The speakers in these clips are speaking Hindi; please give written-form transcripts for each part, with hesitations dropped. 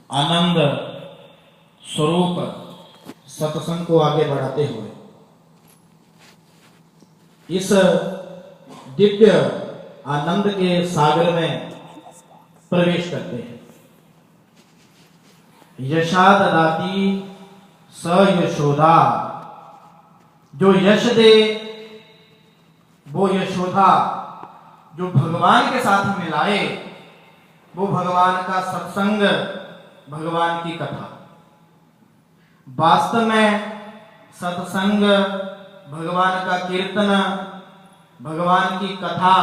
आनंद स्वरूप सत्संग को आगे बढ़ाते हुए इस दिव्य आनंद के सागर में प्रवेश करते हैं। यशा ददाती स यशोदा, जो यश दे वो यशोदा, जो भगवान के साथ मिलाए वो भगवान का सत्संग, भगवान की कथा। वास्तव में सत्संग, भगवान का कीर्तन, भगवान की कथा,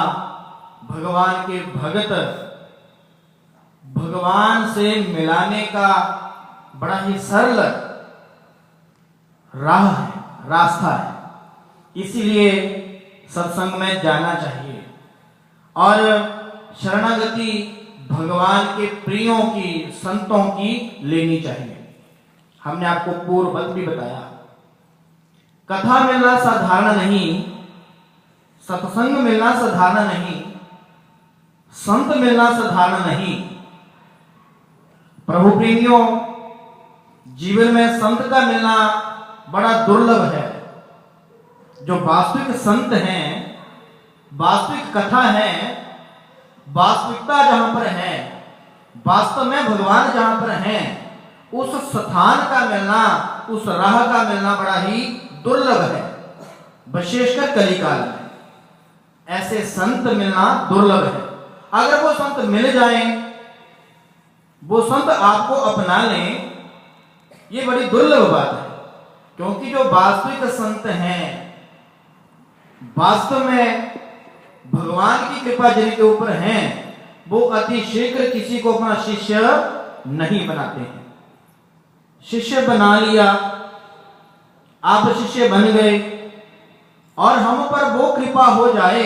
भगवान के भगत, भगवान से मिलाने का बड़ा ही सरल राह है, रास्ता है। इसीलिए सत्संग में जाना चाहिए और शरणागति भगवान के प्रियों की, संतों की लेनी चाहिए। हमने आपको पूर्ववत भी बताया, कथा मिलना साधारण नहीं, सत्संग मिलना साधारण नहीं, संत मिलना साधारण नहीं। प्रभु प्रेमियों, जीवन में संत का मिलना बड़ा दुर्लभ है। जो वास्तविक संत हैं, वास्तविक कथा है, वास्तविकता जहां पर है, वास्तव में भगवान जहां पर है, उस स्थान का मिलना, उस राह का मिलना बड़ा ही दुर्लभ है। विशेषकर कलिकाल में ऐसे संत मिलना दुर्लभ है। अगर वो संत मिल जाएं, वो संत आपको अपना लें, ये बड़ी दुर्लभ बात है। क्योंकि जो वास्तविक संत हैं, वास्तव में भगवान की कृपा जिनके ऊपर है, वो अति शीघ्र किसी को अपना शिष्य नहीं बनाते हैं। शिष्य बना लिया, आप शिष्य बन गए और हम पर वो कृपा हो जाए,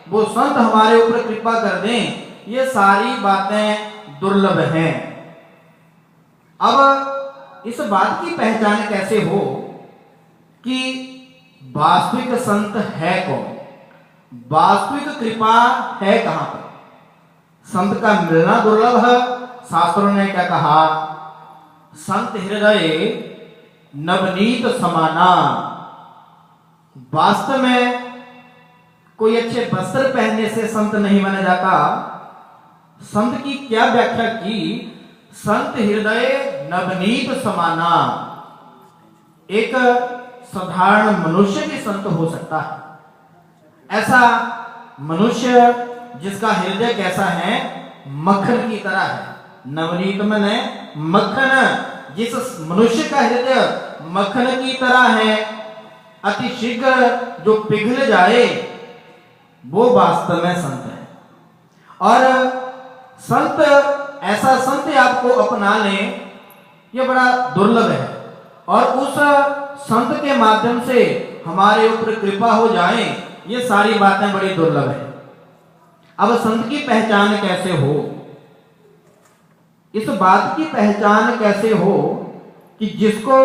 वो संत हमारे ऊपर कृपा कर दें, ये सारी बातें दुर्लभ हैं। अब इस बात की पहचान कैसे हो कि वास्तविक संत है कौन, वास्तविक कृपा है कहां पर? संत का मिलना दुर्लभ है। शास्त्रों ने क्या कहा? संत हृदय नवनीत समाना। वास्तव में कोई अच्छे वस्त्र पहनने से संत नहीं बना जाता। संत की क्या व्याख्या की? संत हृदय नवनीत समाना। एक साधारण मनुष्य भी संत हो सकता है। ऐसा मनुष्य जिसका हृदय कैसा है? मक्खन की तरह है। नवनीत माने मक्खन। जिस मनुष्य का हृदय मक्खन की तरह है, अति शीघ्र जो पिघल जाए, वो वास्तव में संत है। और संत, ऐसा संत आपको अपना ले, ये बड़ा दुर्लभ है। और उस संत के माध्यम से हमारे ऊपर कृपा हो जाए, ये सारी बातें बड़ी दुर्लभ है। अब संत की पहचान कैसे हो? इस बात की पहचान कैसे हो कि जिसको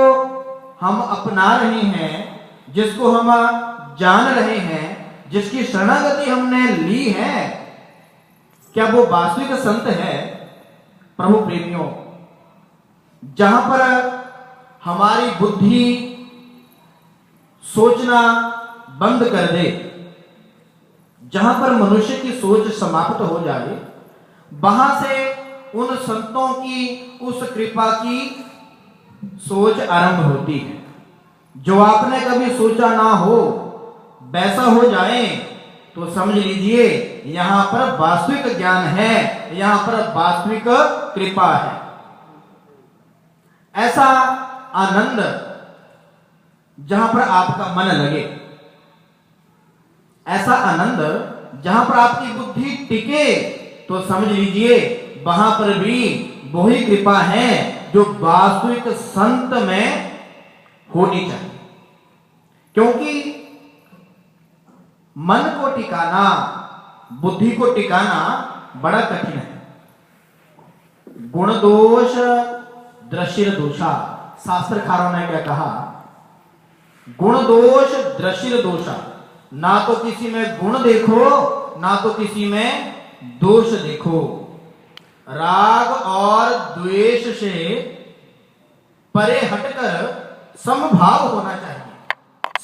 हम अपना रहे हैं, जिसको हम जान रहे हैं, जिसकी शरणागति हमने ली है, क्या वो वास्तविक संत है? प्रभु प्रेमियों, जहां पर हमारी बुद्धि सोचना बंद कर दे, जहां पर मनुष्य की सोच समाप्त हो जाए, वहां से उन संतों की, उस कृपा की सोच आरंभ होती है। जो आपने कभी सोचा ना हो, वैसा हो जाए तो समझ लीजिए यहां पर वास्तविक ज्ञान है, यहां पर वास्तविक कृपा है। ऐसा आनंद जहां पर आपका मन लगे, ऐसा आनंद जहां पर आपकी बुद्धि टिके, तो समझ लीजिए वहां पर भी वही कृपा है जो वास्तविक संत में होनी चाहिए। क्योंकि मन को टिकाना, बुद्धि को टिकाना बड़ा कठिन है। गुण दोष दृश्य दोषा, शास्त्रकारों ने क्या कहा? गुण दोष दृश्य दोषा। ना तो किसी में गुण देखो, ना तो किसी में दोष देखो। राग और द्वेष से परे हटकर समभाव होना चाहिए,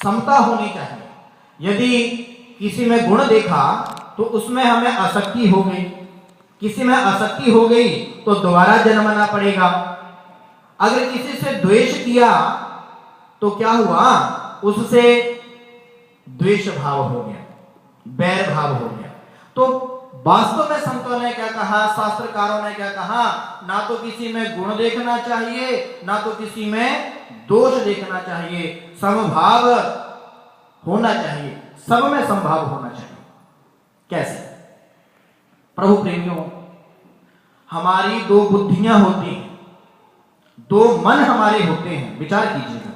समता होनी चाहिए। यदि किसी में गुण देखा तो उसमें हमें आसक्ति हो गई, किसी में आसक्ति हो गई तो दोबारा जन्मना पड़ेगा। अगर किसी से द्वेष किया तो क्या हुआ, उससे द्वेष भाव हो गया, बैर भाव हो गया। तो वास्तव में संतों ने क्या कहा, शास्त्रकारों ने क्या कहा, ना तो किसी में गुण देखना चाहिए ना तो किसी में दोष देखना चाहिए, समभाव होना चाहिए, सब में संभाव होना चाहिए। कैसे? प्रभु प्रेमियों, हमारी दो बुद्धियां होती हैं, दो मन हमारे होते हैं। विचार कीजिएगा,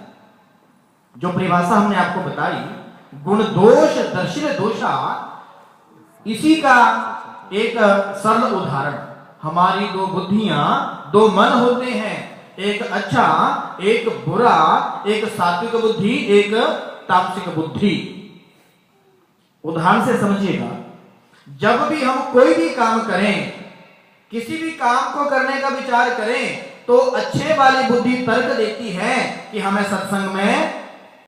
जो परिभाषा हमने आपको बताई, गुण दोष दर्शित दोषा, इसी का एक सरल उदाहरण, हमारी दो बुद्धियां, दो मन होते हैं, एक अच्छा एक बुरा, एक सात्विक बुद्धि एक तामसिक बुद्धि। उदाहरण से समझिएगा, जब भी हम कोई भी काम करें, किसी भी काम को करने का विचार करें, तो अच्छे वाली बुद्धि तर्क देती है कि हमें सत्संग में